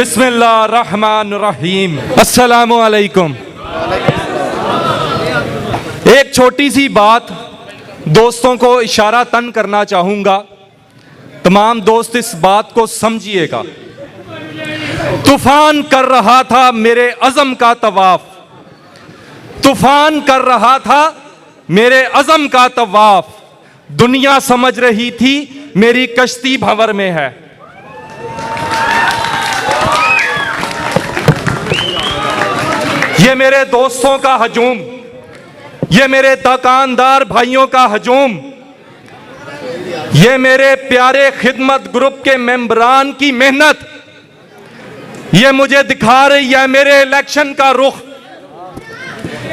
बिस्मिल्लाहिर्रहमानिर्रहीम। अस्सलामु अलैकुम। एक छोटी सी बात दोस्तों को इशारा तन करना चाहूँगा। तमाम दोस्त इस बात को समझिएगा। तूफान कर रहा था मेरे अज़म का तवाफ, तूफान कर रहा था मेरे अज़म का तवाफ। दुनिया समझ रही थी मेरी कश्ती भंवर में है। ये मेरे दोस्तों का हजूम, ये मेरे दुकानदार भाइयों का हजूम, ये मेरे प्यारे खिदमत ग्रुप के मेंबरान की मेहनत, ये मुझे दिखा रही है मेरे इलेक्शन का रुख,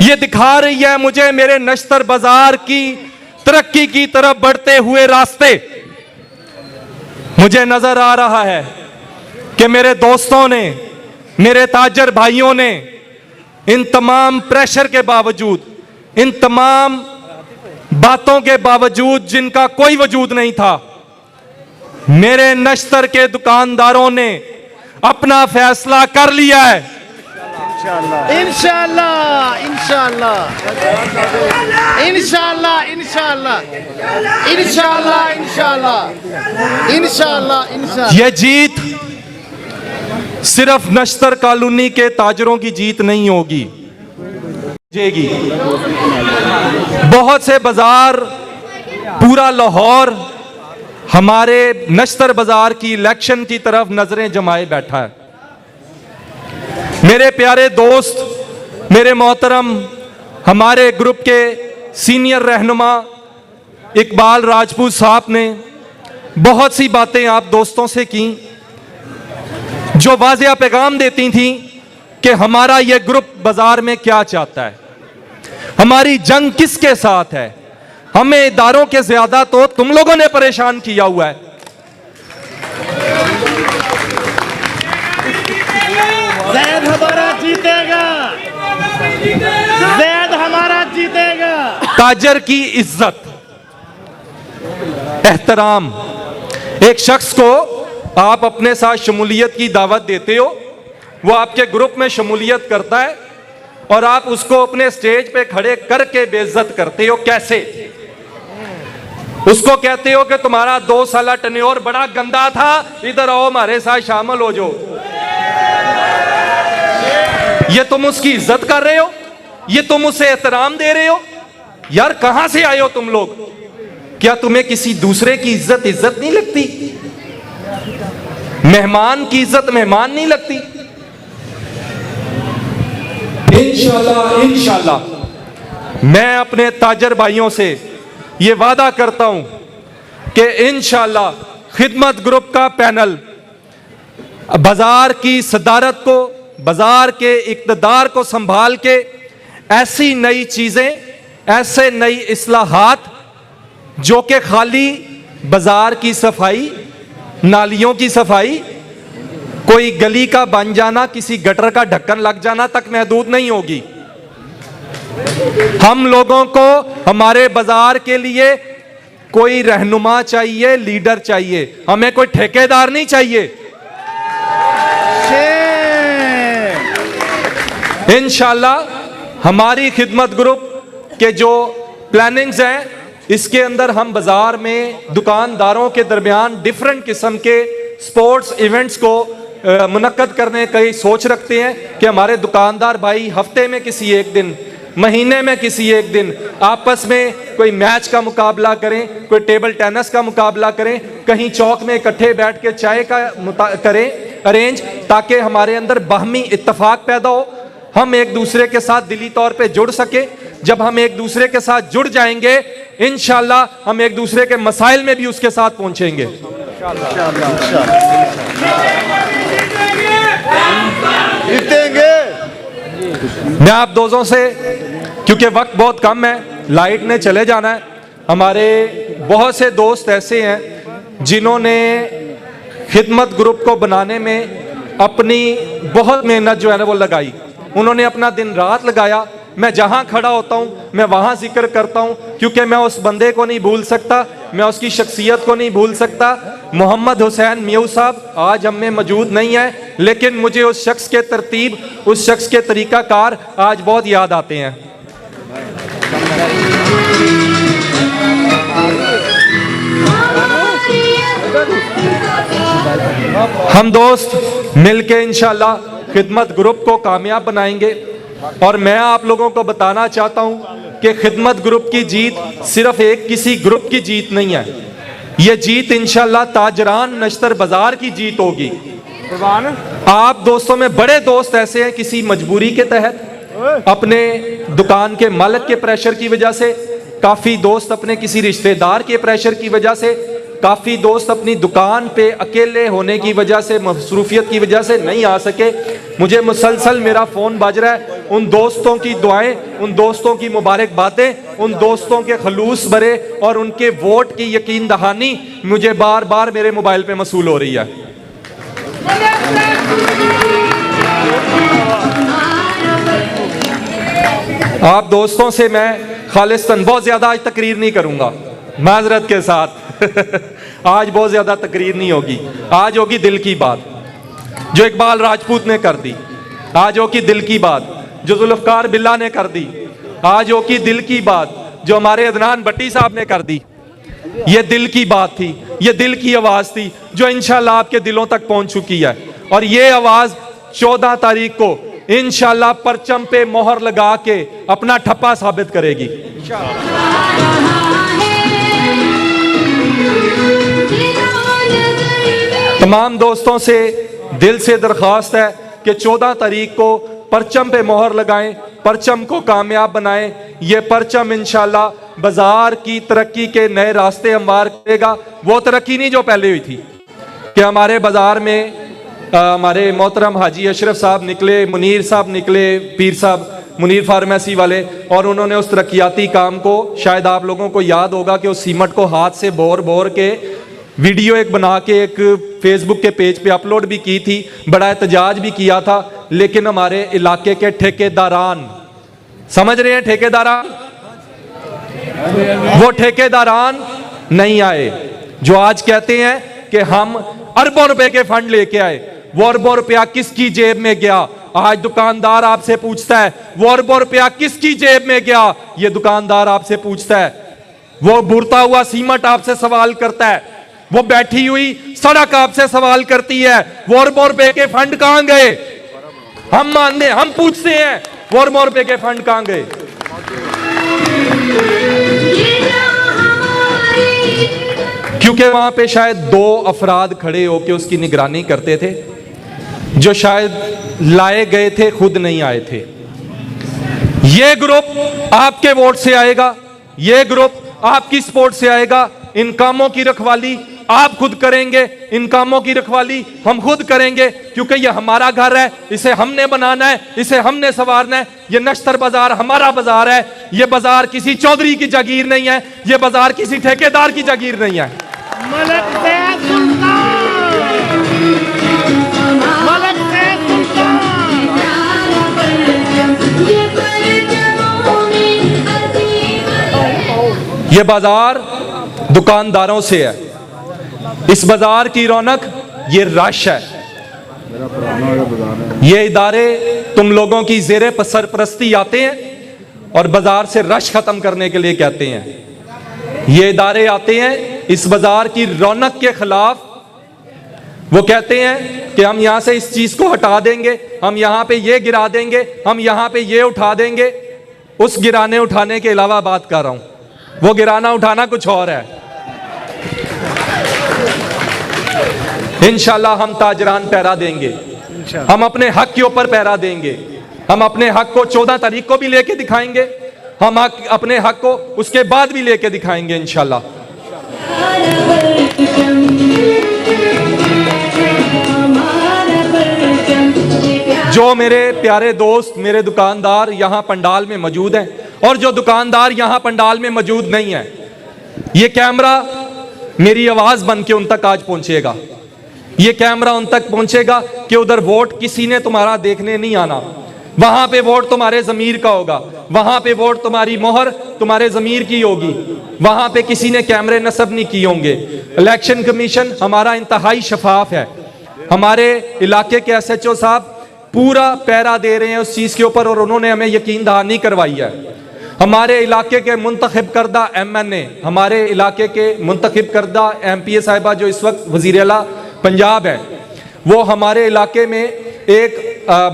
ये दिखा रही है मुझे मेरे नश्तर बाजार की तरक्की की तरफ बढ़ते हुए रास्ते। मुझे नजर आ रहा है कि मेरे दोस्तों ने, मेरे ताजर भाइयों ने इन तमाम प्रेशर के बावजूद, इन तमाम बातों के बावजूद जिनका कोई वजूद नहीं था, मेरे नश्तर के दुकानदारों ने अपना फैसला कर लिया है। इंशाअल्लाह इंशाअल्लाह इंशाअल्लाह इंशाअल्लाह इंशाअल्लाह इंशाअल्लाह इंशाअल्लाह इंशाअल्लाह यह जीत सिर्फ नश्तर कॉलोनी के ताजरों की जीत नहीं होगी, बहुत से बाजार, पूरा लाहौर हमारे नश्तर बाजार की इलेक्शन की तरफ नजरें जमाए बैठा है। मेरे प्यारे दोस्त, मेरे मोहतरम, हमारे ग्रुप के सीनियर रहनुमा इकबाल राजपूत साहब ने बहुत सी बातें आप दोस्तों से की जो वाज़ेह पैगाम देती थी कि हमारा यह ग्रुप बाजार में क्या चाहता है, हमारी जंग किसके साथ है। हमें इदारों के ज्यादा तो तुम लोगों ने परेशान किया हुआ है। ज़ैद हमारा जीतेगा, ज़ैद हमारा जीतेगा। ताजर की इज्जत, एहतराम। एक शख्स को आप अपने साथ शमूलियत की दावत देते हो, वो आपके ग्रुप में शमूलियत करता है और आप उसको अपने स्टेज पे खड़े करके बेइज्जत करते हो। कैसे? उसको कहते हो कि तुम्हारा 2 साल टेन्योर बड़ा गंदा था, इधर आओ हमारे साथ शामिल हो जाओ। ये तुम उसकी इज्जत कर रहे हो, ये तुम उसे एहतराम दे रहे हो। यार कहां से आए हो तुम लोग? क्या तुम्हें किसी दूसरे की इज्जत नहीं लगती? मेहमान की इज्जत मेहमान नहीं लगती? इंशाल्लाह मैं अपने ताजर भाइयों से ये वादा करता हूं कि इंशाल्लाह खिदमत ग्रुप का पैनल बाजार की सदारत को, बाजार के इक़्तिदार को संभाल के ऐसी नई चीजें, ऐसे नई इस्लाहात जो कि खाली बाजार की सफाई, नालियों की सफाई, कोई गली का बन जाना, किसी गटर का ढक्कन लग जाना तक महदूद नहीं होगी। हम लोगों को हमारे बाजार के लिए कोई रहनुमा चाहिए, लीडर चाहिए, हमें कोई ठेकेदार नहीं चाहिए। इंशाल्लाह हमारी खिदमत ग्रुप के जो प्लानिंग्स हैं, इसके अंदर हम बाजार में दुकानदारों के दरमियान डिफरेंट किस्म के स्पोर्ट्स इवेंट्स को मुनक्कद करने की सोच रखते हैं कि हमारे दुकानदार भाई हफ्ते में किसी एक दिन, महीने में किसी एक दिन आपस में कोई मैच का मुकाबला करें, कोई टेबल टेनिस का मुकाबला करें, कहीं चौक में इकट्ठे बैठ के चाय का करें अरेंज, ताकि हमारे अंदर बाहमी इत्तेफाक पैदा हो, हम एक दूसरे के साथ दिली तौर पे जुड़ सके। जब हम एक दूसरे के साथ जुड़ जाएंगे, इंशाल्लाह हम एक दूसरे के मसाइल में भी उसके साथ पहुंचेंगे। मैं आप दोस्तों से, क्योंकि वक्त बहुत कम है, लाइट ने चले जाना है, हमारे बहुत से दोस्त ऐसे हैं जिन्होंने खिदमत ग्रुप को बनाने में अपनी बहुत मेहनत जो है ना वो लगाई। उन्होंने अपना दिन रात लगाया मैं जहां खड़ा होता हूं मैं वहां जिक्र करता हूं, क्योंकि मैं उस बंदे को नहीं भूल सकता, मैं उसकी शख्सियत को नहीं भूल सकता। मोहम्मद हुसैन मियां साहब आज हम में मौजूद नहीं है, लेकिन मुझे उस शख्स के तरतीब, उस शख्स के तरीकाकार आज बहुत याद आते हैं। हम दोस्त मिलके इंशाल्लाह खिदमत ग्रुप को कामयाब बनाएंगे। और मैं आप लोगों को बताना चाहता हूं कि खिदमत ग्रुप की जीत सिर्फ एक किसी ग्रुप की जीत नहीं है, ये जीत इंशाल्लाह ताजरान नश्तर बाजार की जीत होगी। आप दोस्तों में बड़े दोस्त ऐसे हैं किसी मजबूरी के तहत, अपने दुकान के मालिक के प्रेशर की वजह से, काफी दोस्त अपने किसी रिश्तेदार के प्रेशर की वजह से, काफी दोस्त अपनी दुकान पे अकेले होने की वजह से, मसरूफियत की वजह से नहीं आ सके। मुझे मुसलसल मेरा फोन बज रहा है। उन दोस्तों की दुआएं, उन दोस्तों की मुबारकबादें, उन दोस्तों के खलूस भरे और उनके वोट की यकीन दहानी मुझे बार बार मेरे मोबाइल पे मसूल हो रही है। आप दोस्तों से मैं खालिस्तन बहुत ज्यादा आज तकरीर नहीं करूंगा, माजरत के साथ आज बहुत ज्यादा तकरीर नहीं होगी। आज होगी दिल की बात जो इकबाल राजपूत ने कर दी, आज होगी दिल की बात जो जुल्फकार बिल्ला ने कर दी, आज होगी दिल की बात जो हमारे अदनान भट्टी साहब ने कर दी। ये दिल की बात थी, ये दिल की आवाज थी जो इंशाल्लाह आपके दिलों तक पहुंच चुकी है। और ये आवाज 14 तारीख को इंशाल्लाह परचम पे मोहर लगा के अपना ठप्पा साबित करेगी। तमाम दोस्तों से दिल से दरख्वास्त है कि 14 तारीख को परचम पे मोहर लगाएं, परचम को कामयाब बनाएं। ये परचम इंशाल्लाह बाजार की तरक्की के नए रास्ते हमवार करेगा। वो तरक्की नहीं जो पहले हुई थी कि हमारे बाजार में हमारे मोहतरम हाजी अशरफ साहब निकले, मुनीर साहब निकले, पीर साहब मुनीर फार्मेसी वाले, और उन्होंने उस तरक्याती काम को, शायद आप लोगों को याद होगा कि उस सीमेंट को हाथ से बोर बोर के वीडियो एक बना के एक फेसबुक के पेज पे अपलोड भी की थी, बड़ा एहतजाज भी किया था। लेकिन हमारे इलाके के ठेकेदारान, समझ रहे हैं ठेकेदारान, वो ठेकेदारान नहीं आए जो आज कहते हैं कि हम अरबों रुपए के फंड लेके आए। वो अरबों रुपया किसकी जेब में गया? आज दुकानदार आपसे पूछता है वो अरबों रुपया किसकी जेब में गया? ये दुकानदार आपसे पूछता है। वो बुरता हुआ सीमेंट आपसे सवाल करता है, वो बैठी हुई सड़क आपसे सवाल करती है वो अरबों रुपए के फंड कहां गए? हम मानते, हम पूछते हैं वो अरबों रुपए के फंड कहां गए? क्योंकि वहां पे शायद 2 अफराद खड़े होकर उसकी निगरानी करते थे जो शायद लाए गए थे, खुद नहीं आए थे। ये ग्रुप आपके वोट से आएगा, ये ग्रुप आपकी सपोर्ट से आएगा। इन कामों की रखवाली आप खुद करेंगे, इन कामों की रखवाली हम खुद करेंगे, क्योंकि ये हमारा घर है, इसे हमने बनाना है, इसे हमने संवारना है। ये नश्तर बाजार हमारा बाजार है, ये बाजार किसी चौधरी की जागीर नहीं है, ये बाजार किसी ठेकेदार की जागीर नहीं है। मलक सैयद सुल्तान, मलक सैयद सुल्तान। ये बाजार दुकानदारों से है, इस बाजार की रौनक ये रश है। ये इदारे तुम लोगों की जेरे सरपरस्ती आते हैं और बाजार से रश खत्म करने के लिए कहते हैं। ये इदारे आते हैं इस बाजार की रौनक के खिलाफ। वो कहते हैं कि हम यहां से इस चीज को हटा देंगे, हम यहां पे ये गिरा देंगे, हम यहां पे ये उठा देंगे। उस गिराने उठाने के अलावा बात कर रहा हूं, वो गिराना उठाना कुछ और है। इंशाल्लाह हम ताजरान पहरा देंगे, हम अपने हक के ऊपर पहरा देंगे। हम अपने हक को 14 तारीख को भी लेके दिखाएंगे, हम अपने हक को उसके बाद भी लेके दिखाएंगे इंशाल्लाह। जो मेरे प्यारे दोस्त, मेरे दुकानदार यहाँ पंडाल में मौजूद हैं और जो दुकानदार यहाँ पंडाल में मौजूद नहीं है, ये कैमरा मेरी आवाज बन के उन तक आज पहुंचेगा। ये कैमरा उन तक पहुंचेगा कि उधर वोट किसी ने तुम्हारा देखने नहीं आना, वहां पे वोट तुम्हारे जमीर का होगा, वहां पे वोट तुम्हारी मोहर तुम्हारे जमीर की होगी, वहां पे किसी ने कैमरे नस्ब नहीं किए होंगे। इलेक्शन कमीशन हमारा इंतहाई शफाफ है, हमारे इलाके के SHO साहब पूरा पैरा दे रहे हैं उस चीज के ऊपर, और उन्होंने हमें यकीन दहानी करवाई है। हमारे इलाके के मुंतखब करदा MNA, हमारे इलाके के मुंतखब करदा MPA साहिबा जो इस वक्त वजीर आला पंजाब है, वो हमारे इलाके में एक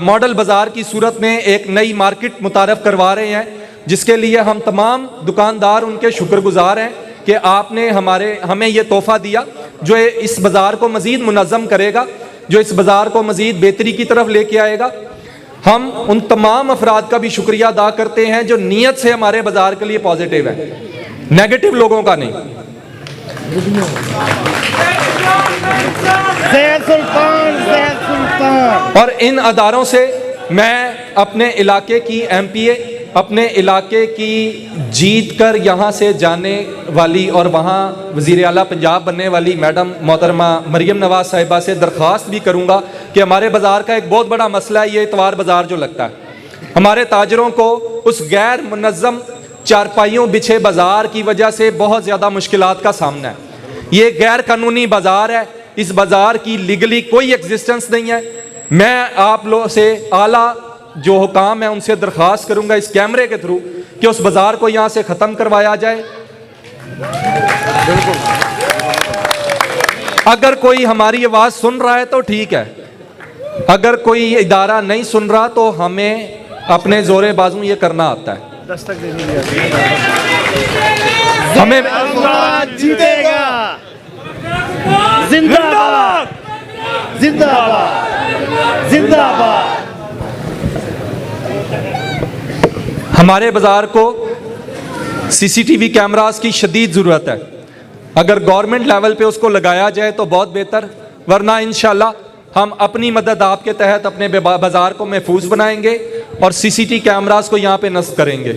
मॉडल बाजार की सूरत में एक नई मार्केट मुतारफ करवा रहे हैं, जिसके लिए हम तमाम दुकानदार उनके शुक्रगुजार हैं कि आपने हमें ये तोहफा दिया जो इस बाजार को मजीद मुनज़्ज़म करेगा, जो इस बाजार को मजीद बेहतरी की तरफ लेके आएगा। हम उन तमाम अफराद का भी शुक्रिया अदा करते हैं जो नीयत से हमारे बाजार के लिए पॉजिटिव है, नेगेटिव लोगों का नहीं। जय सुल्तान, जय सुल्तान। और इन अदारों से मैं अपने इलाके की MPA, अपने इलाके की जीत कर यहाँ से जाने वाली और वहाँ वज़ीर आला पंजाब बनने वाली मैडम मोहतरमा मरियम नवाज साहिबा से दरख्वास्त भी करूँगा कि हमारे बाज़ार का एक बहुत बड़ा मसला है ये इतवार बाज़ार जो लगता है। हमारे ताजरों को उस गैर मुनज़्ज़म चारपाइयों बिछे बाज़ार की वजह से बहुत ज़्यादा मुश्किलात का सामना है। ये गैर कानूनी बाज़ार है, इस बाज़ार की लीगली कोई एग्जिस्टेंस नहीं है। मैं आप लोगों से आला जो हुकाम है उनसे दरख्वास्त करूंगा इस कैमरे के थ्रू कि उस बाजार को यहां से खत्म करवाया जाए। अगर कोई हमारी आवाज सुन रहा है तो ठीक है, अगर कोई इदारा नहीं सुन रहा तो हमें अपने जोरे बाजू ये करना आता है। हमें जीतेगा, जिंदाबाद, जिंदाबाद, जिंदाबाद। हमारे बाजार को CCTV कैमरास की शदीद ज़रूरत है। अगर गवर्नमेंट लेवल पे उसको लगाया जाए तो बहुत बेहतर, वरना इंशाल्लाह हम अपनी मदद आपके तहत अपने बाजार को महफूज बनाएंगे और CCTV कैमरास को यहाँ पे नस्ब करेंगे।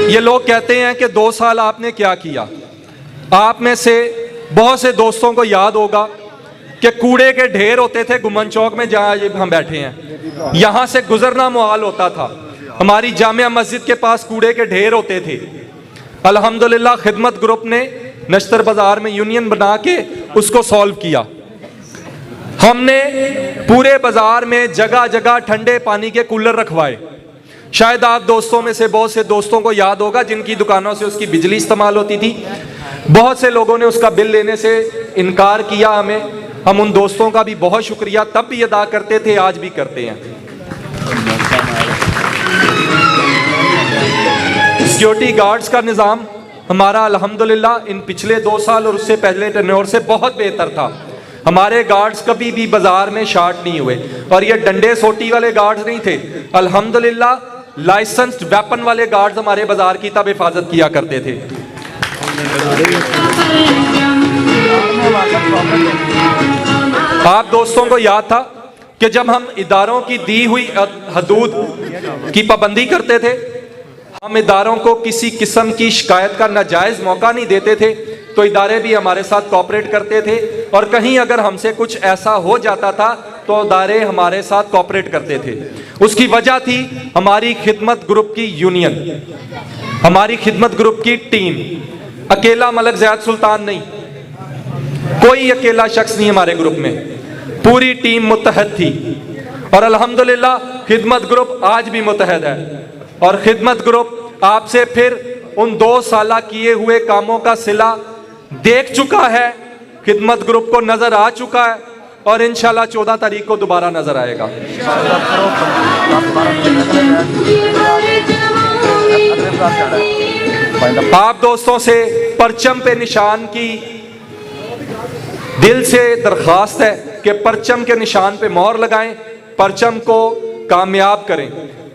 ये लोग कहते हैं कि 2 साल आपने क्या किया। आप में से बहुत से दोस्तों को याद होगा कि कूड़े के ढेर होते थे गुमन चौक में जहाँ हम बैठे हैं, यहाँ से गुजरना मुहाल होता था। हमारी जामिया मस्जिद के पास कूड़े के ढेर होते थे। अल्हम्दुलिल्लाह खिदमत ग्रुप ने नश्तर बाजार में यूनियन बना के उसको सॉल्व किया। हमने पूरे बाजार में जगह जगह ठंडे पानी के कूलर रखवाए। शायद आप दोस्तों में से बहुत से दोस्तों को याद होगा जिनकी दुकानों से उसकी बिजली इस्तेमाल होती थी। बहुत से लोगों ने उसका बिल लेने से इनकार किया हमें। हम उन दोस्तों का भी बहुत शुक्रिया तब भी अदा करते थे, आज भी करते हैं। सिक्योरिटी गार्ड्स का निज़ाम हमारा अल्हम्दुलिल्लाह इन पिछले 2 साल और उससे पहले टेन्योर से बहुत बेहतर था। हमारे गार्ड्स कभी भी बाजार में शार्ट नहीं हुए, और ये डंडे सोटी वाले गार्ड्स नहीं थे। अल्हम्दुलिल्लाह लाइसेंस्ड वेपन वाले गार्ड्स हमारे बाजार की तब हिफाजत किया करते थे। आप दोस्तों को याद था कि जब हम इदारों की दी हुई हदूद की पाबंदी करते थे, हम इदारों को किसी किस्म की शिकायत का नाजायज मौका नहीं देते थे, तो इदारे भी हमारे साथ कोऑपरेट करते थे। और कहीं अगर हमसे कुछ ऐसा हो जाता था तो इदारे हमारे साथ कोऑपरेट करते थे। उसकी वजह थी हमारी खिदमत ग्रुप की यूनियन, हमारी खिदमत ग्रुप की टीम। अकेला मलक ज़ैद सुल्तान नहीं, कोई अकेला शख्स नहीं हमारे ग्रुप में, पूरी टीम मुत्तहद थी। और अल्हम्दुलिल्लाह खिदमत ग्रुप आज भी मुत्तहद है। और खिदमत ग्रुप आपसे फिर उन 2 साल किए हुए कामों का सिला देख चुका है, खिदमत ग्रुप को नजर आ चुका है, और इंशाल्लाह 14 तारीख को दोबारा नजर आएगा। आप दोस्तों से परचम पे निशान की दिल से दरखास्त है कि परचम के निशान पे मोहर लगाएं, परचम को कामयाब करें।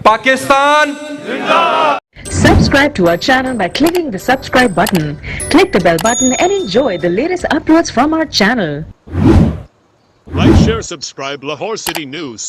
पाकिस्तान जिंदाबाद। Subscribe to our channel by clicking the subscribe button. Click the bell button and enjoy the latest uploads from our channel. Like, share, subscribe Lahore City News.